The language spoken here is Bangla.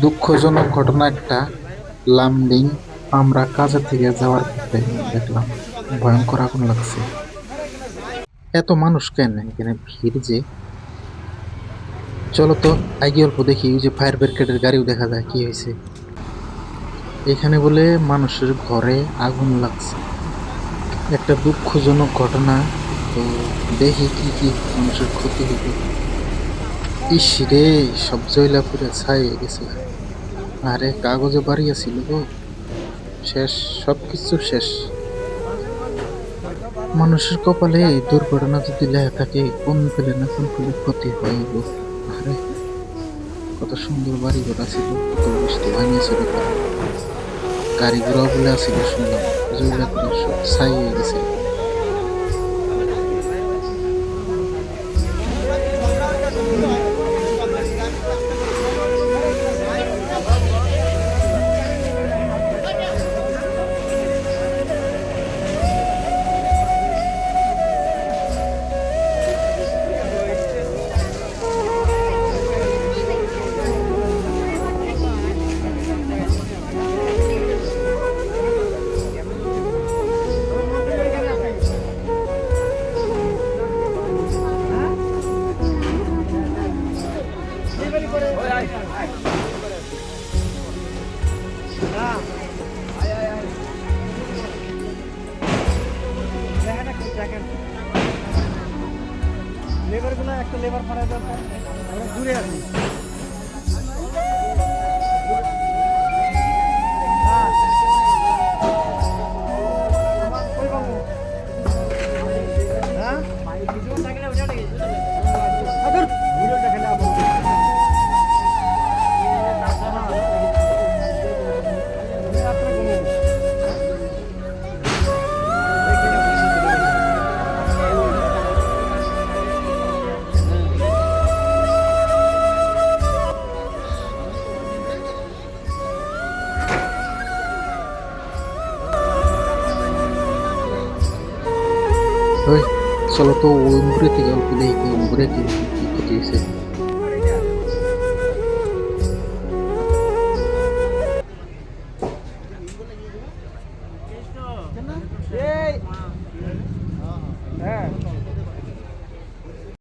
দুঃখজনক ঘটনা একটা। লামডিং আমরা কাজে থেকে যাওয়ার পথে দেখলাম ভয়ঙ্কর আগুন লাগছে। এত মানুষ কেন এখানে ভিড় যে? চলো তো আগে অল্প দেখি, ওই যে ফায়ার ব্রিগেডের গাড়িও দেখা যায়। কি হয়েছে এখানে? বলে মানুষের ঘরে আগুন লাগছে, একটা দুঃখজনক ঘটনা। তো দেখি কি কি মানুষের ক্ষতি হইবে। ইস রে, সব জয়লা পুরে ছাই হয়ে গেছে। আরে কাগজে বাড়ি আছিল গো, শেষ, সবকিছু শেষ। মানুষের কপালে এই দুর্ঘটনা যদি লেখা থাকে, কোন ফেলে না কোন ফেলে ক্ষতি হয় গো। আরে কত সুন্দর বাড়ি ঘর ছিল, কত বৃষ্টি ভাঙিয়েছিল, গাড়ি ঘোড়া বলে আছিল, শুনলাম জয়লা পুরে সব ছাই হয়ে গেছে। লেবার গুলো একটা লেবার ফাড়াই দরকার, আমরা ঘুরে আসি। ওই চলো তো ওই মুড়ে থেকে অল্প দেখি, ওই মুড়ে কি কি ক্ষতি হয়েছে।